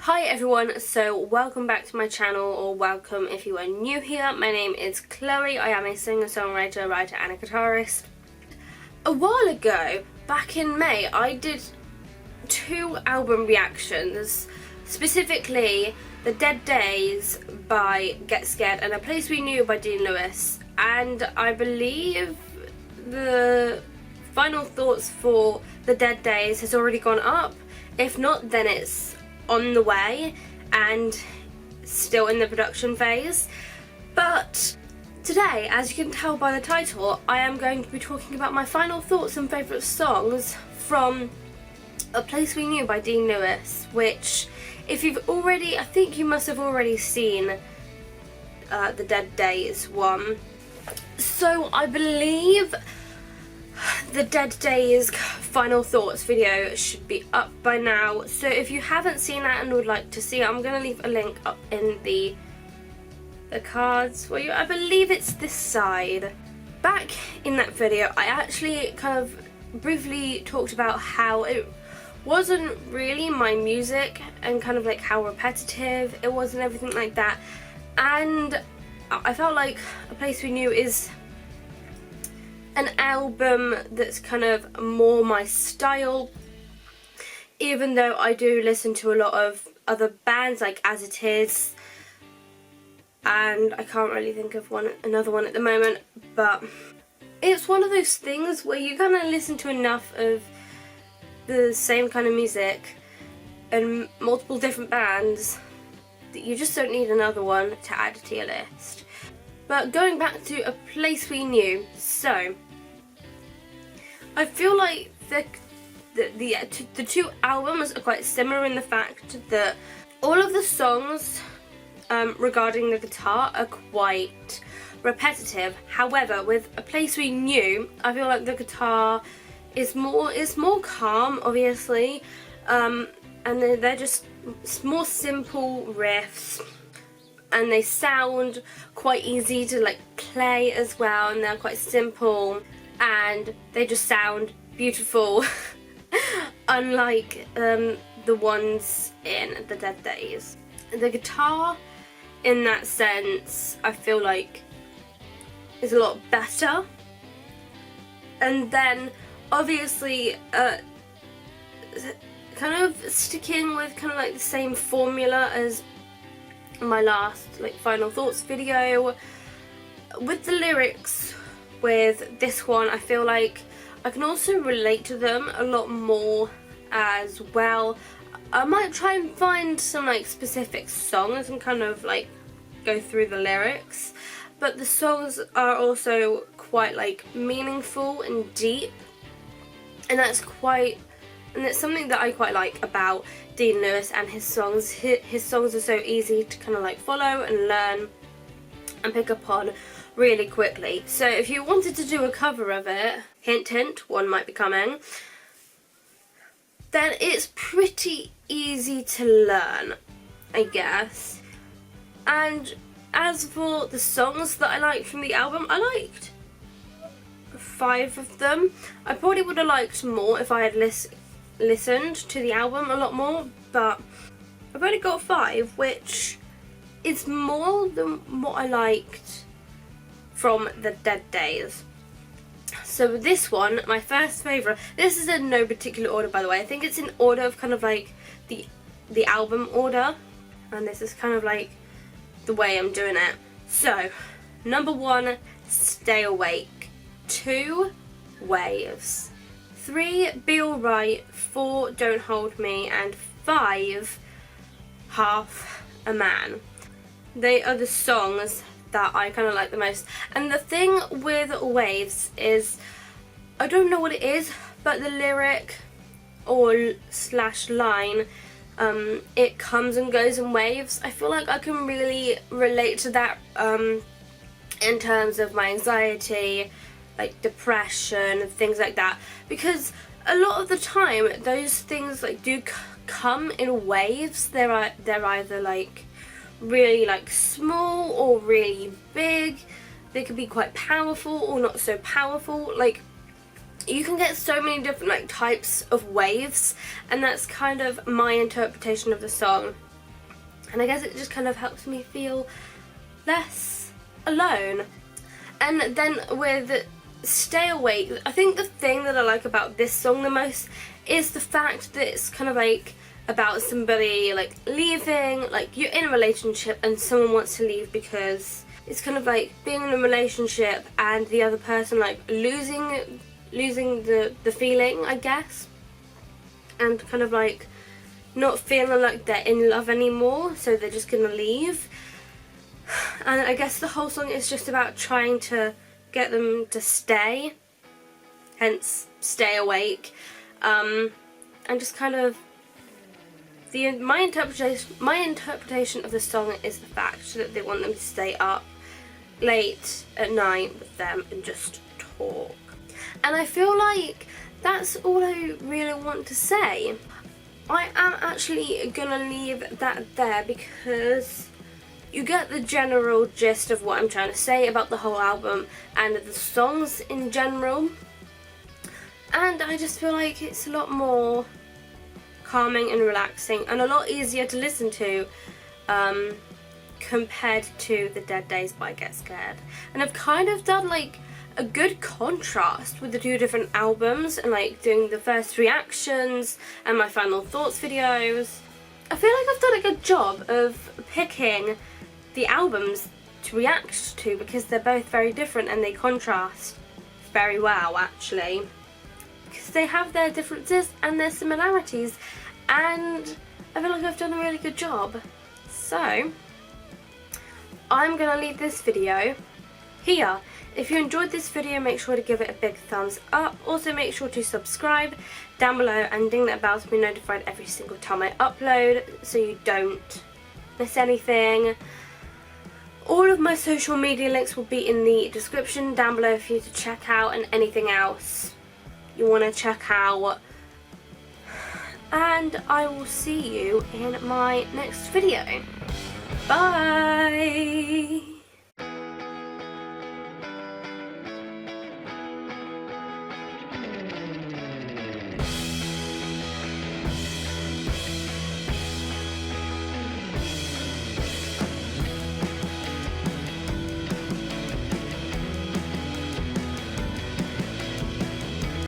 Hi everyone, so welcome back to my channel, or welcome if you are new here. My name is Chloe. I am a singer-songwriter, writer and a guitarist. A while ago, back in May, I did 2 album reactions, specifically The Dead Days by Get Scared and A Place We Knew by Dean Lewis, and I believe the final thoughts for The Dead Days has already gone up. If not, then it's on the way and still in the production phase. But today, as you can tell by the title, I am going to be talking about my final thoughts and favourite songs from A Place We Knew by Dean Lewis, which if you've already, I think you must have already seen the Dead Days one. So I believe the Dead Days final thoughts video should be up by now, so if you haven't seen that and would like to see it, I'm going to leave a link up in the cards for you. I believe it's this side. Back in that video I actually kind of briefly talked about how it wasn't really my music and kind of like how repetitive it was and everything like that, and I felt like A Place We Knew is an album that's kind of more my style, even though I do listen to a lot of other bands like As It Is, and I can't really think of another one at the moment, but it's one of those things where you kind of listen to enough of the same kind of music and multiple different bands that you just don't need another one to add to your list. But going back to A Place We Knew, so I feel like the two albums are quite similar in the fact that all of the songs regarding the guitar are quite repetitive. However, with A Place We Knew, I feel like the guitar is more calm, obviously, and they're just more simple riffs, and they sound quite easy to like play as well, and they're quite simple and they just sound beautiful unlike the ones in The Dead Days. The guitar in that sense I feel like is a lot better, and then obviously kind of sticking with kind of like the same formula as my last like final thoughts video with the lyrics. With this one I feel like I can also relate to them a lot more as well. I might try and find some like specific songs and kind of like go through the lyrics, but the songs are also quite like meaningful and deep, and that's something that I quite like about Dean Lewis and his songs. His songs are so easy to kind of like follow and learn and pick up on really quickly. So if you wanted to do a cover of it, hint hint, one might be coming, then it's pretty easy to learn, I guess. And as for the songs that I liked from the album, I liked 5 of them. I probably would have liked more if I had listened to the album a lot more, but I've only got 5, which is more than what I liked from The Dead Days. So this one, my first favourite, this is in no particular order by the way, I think it's in order of kind of like the album order, and this is kind of like the way I'm doing it. So number 1, Stay Awake, 2, Waves, 3, Be Alright, 4, Don't Hold Me, and 5, Half a Man. They are the songs that I kind of like the most. And the thing with Waves is, I don't know what it is, but the lyric or slash line, it comes and goes in waves. I feel like I can really relate to that in terms of my anxiety, like depression and things like that, because a lot of the time those things like do come in waves. They're either like really like small or really big. They could be quite powerful or not so powerful. Like you can get so many different like types of waves, and that's kind of my interpretation of the song. and I guess it just kind of helps me feel less alone. And then with Stay Awake, I think the thing that I like about this song the most is the fact that it's kind of like about somebody like leaving, like you're in a relationship and someone wants to leave because it's kind of like being in a relationship and the other person like losing the feeling, I guess, and kind of like not feeling like they're in love anymore, so they're just gonna leave. And I guess the whole song is just about trying to get them to stay, hence Stay Awake, and just kind of my interpretation of the song is the fact that they want them to stay up late at night with them and just talk. And I feel like that's all I really want to say. I am actually gonna leave that there because you get the general gist of what I'm trying to say about the whole album and the songs in general. And I just feel like it's a lot more calming and relaxing and a lot easier to listen to compared to the Dead Days by Get Scared. And I've kind of done like a good contrast with the two different albums and like doing the first reactions and my final thoughts videos. I feel like I've done a good job of picking the albums to react to because they're both very different and they contrast very well actually, because they have their differences and their similarities, and I feel like I've done a really good job. So I'm gonna leave this video here. If you enjoyed this video, make sure to give it a big thumbs up. Also make sure to subscribe down below and ding that bell to be notified every single time I upload so you don't miss anything. All of my social media links will be in the description down below for you to check out, and anything else you want to check out. And I will see you in my next video. Bye!